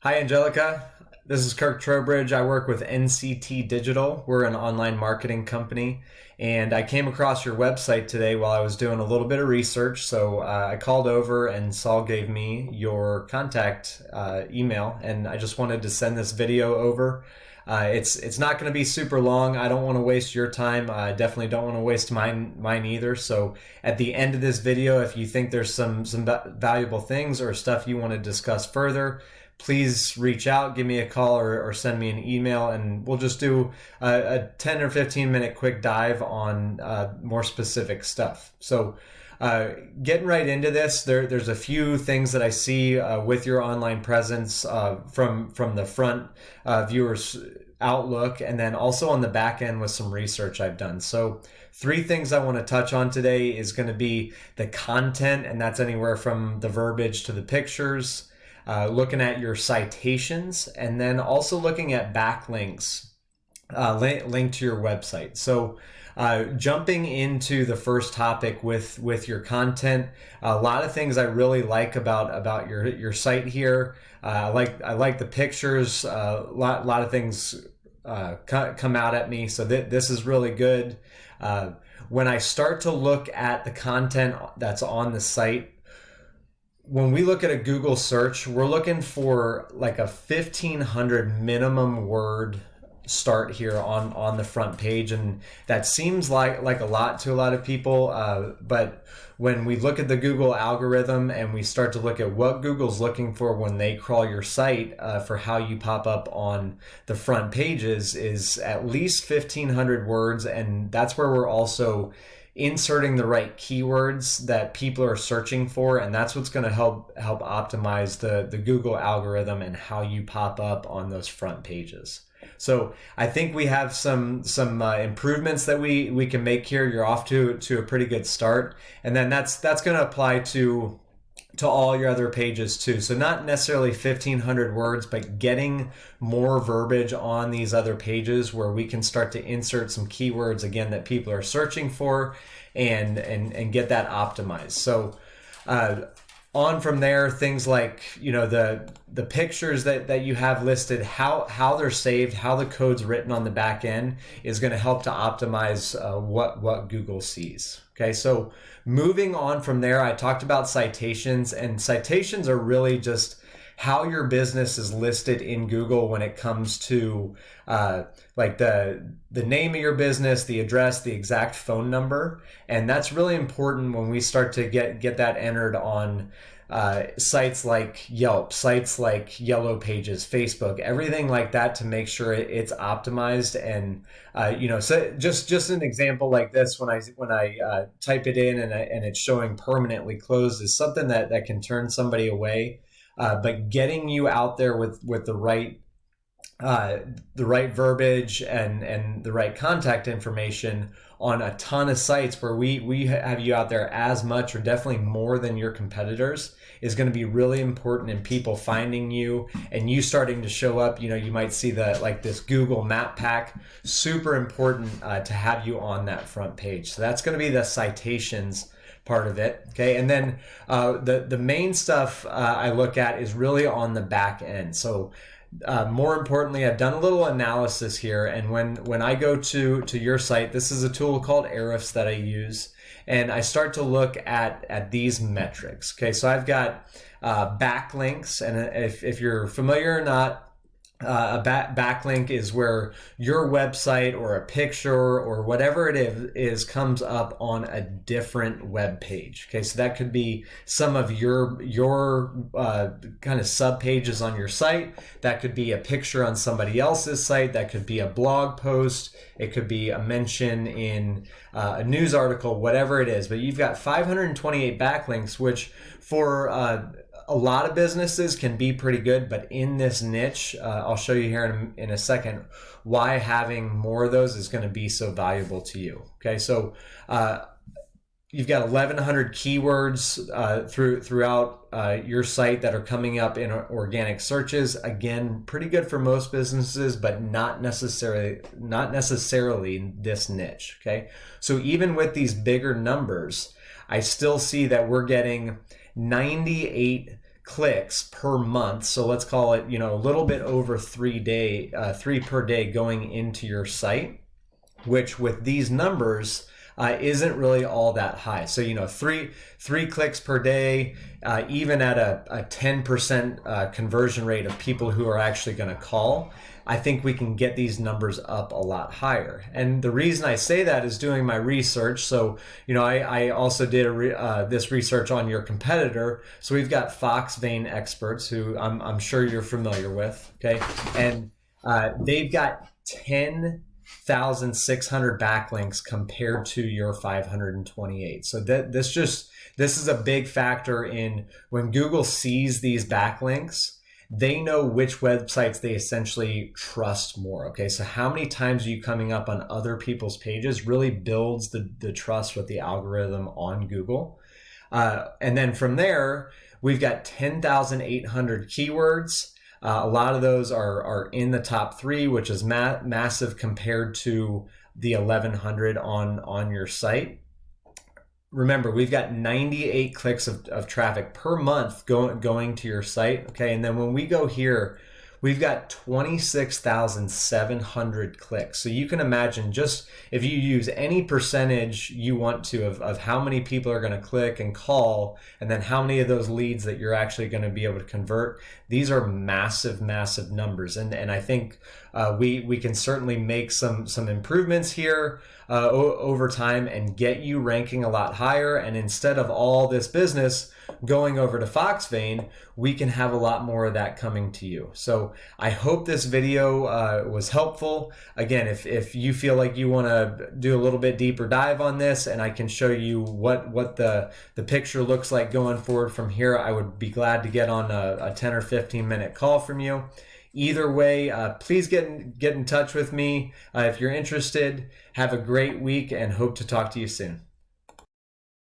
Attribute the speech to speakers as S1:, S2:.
S1: Hi, Angelica. This is Kirk Trowbridge. I work with NCT Digital. We're an online marketing company. And I came across your website today while I was doing a little bit of research. So I called over and Saul gave me your contact email. And I just wanted to send this video over. It's not going to be super long. I don't want to waste your time. I definitely don't want to waste mine either. So at the end of this video, if you think there's some valuable things or stuff you want to discuss further, please reach out, give me a call or send me an email, and we'll just do a 10 or 15 minute quick dive on more specific stuff. So getting right into this, there's a few things that I see with your online presence from the front viewers outlook, and then also on the back end with some research I've done. So three things I want to touch on today is going to be the content, and that's anywhere from the verbiage to the pictures, looking at your citations, and then also looking at backlinks linked to your website. So jumping into the first topic with your content, a lot of things I really like about your site here. I like the pictures. A lot of things come out at me, so this is really good. When I start to look at the content that's on the site, when we look at a Google search, we're looking for like a 1,500 minimum word start here on the front page, and that seems like a lot to a lot of people, but when we look at the Google algorithm and we start to look at what Google's looking for when they crawl your site for how you pop up on the front pages is at least 1,500 words, and that's where we're also inserting the right keywords that people are searching for, and that's what's going to help optimize the Google algorithm and how you pop up on those front pages. So I think we have some improvements that we can make here. You're off to a pretty good start, and then that's going to apply to all your other pages too. So not necessarily 1,500 words, but getting more verbiage on these other pages where we can start to insert some keywords again that people are searching for and get that optimized. So on from there, things like, the pictures that you have listed, how they're saved, how the code's written on the back end is going to help to optimize what Google sees. Okay, so moving on from there, I talked about citations, and citations are really just how your business is listed in Google when it comes to like the name of your business, the address, the exact phone number, and that's really important when we start to get that entered on sites like Yelp, sites like Yellow Pages, Facebook, everything like that, to make sure it's optimized. And so just an example like this, when I type it in and it's showing permanently closed, is something that can turn somebody away. But getting you out there with the right verbiage and the right contact information on a ton of sites where we have you out there as much or definitely more than your competitors is going to be really important in people finding you and you starting to show up. You might see this Google map pack, super important to have you on that front page. So that's going to be the citations part of it. Okay, and then the main stuff I look at is really on the back end. So more importantly, I've done a little analysis here, and when I go to your site, this is a tool called Ahrefs that I use, and I start to look at these metrics. Okay, so I've got backlinks, and if you're familiar or not, a backlink is where your website or a picture or whatever it is comes up on a different web page. Okay, so that could be some of your kind of sub pages on your site. That could be a picture on somebody else's site. That could be a blog post. It could be a mention in a news article, whatever it is. But you've got 528 backlinks, which for a lot of businesses can be pretty good, but in this niche, I'll show you here in a second why having more of those is going to be so valuable to you. Okay, so you've got 1,100 keywords throughout your site that are coming up in organic searches. Again, pretty good for most businesses, but not necessarily this niche. Okay, so even with these bigger numbers, I still see that we're getting 98 clicks per month, so let's call it, a little bit over 3 per day going into your site, which with these numbers isn't really all that high. So, three clicks per day, even at a 10% conversion rate of people who are actually going to call, I think we can get these numbers up a lot higher. And the reason I say that is doing my research. So, I also did this research on your competitor. So we've got Fox Vein Experts, who I'm sure you're familiar with. Okay. And they've got 10,600 backlinks compared to your 528. So this is a big factor in when Google sees these backlinks. They know which websites they essentially trust more. Okay, so how many times are you coming up on other people's pages really builds the trust with the algorithm on Google. And then from there, we've got 10,800 keywords. A lot of those are in the top 3, which is massive compared to the 1,100 on your site. Remember, we've got 98 clicks of traffic per month going to your site. Okay, and then when we go here, we've got 26,700 clicks. So you can imagine, just if you use any percentage you want to of how many people are going to click and call, and then how many of those leads that you're actually going to be able to convert, these are massive, massive numbers. And I think we can certainly make some improvements here over time and get you ranking a lot higher. And instead of all this business going over to Fox Vein, we can have a lot more of that coming to you. So I hope this video was helpful. Again, if you feel like you want to do a little bit deeper dive on this, and I can show you what the picture looks like going forward from here, I would be glad to get on a 10 or 15 minute call from you. Either way, please get in touch with me if you're interested. Have a great week and hope to talk to you soon.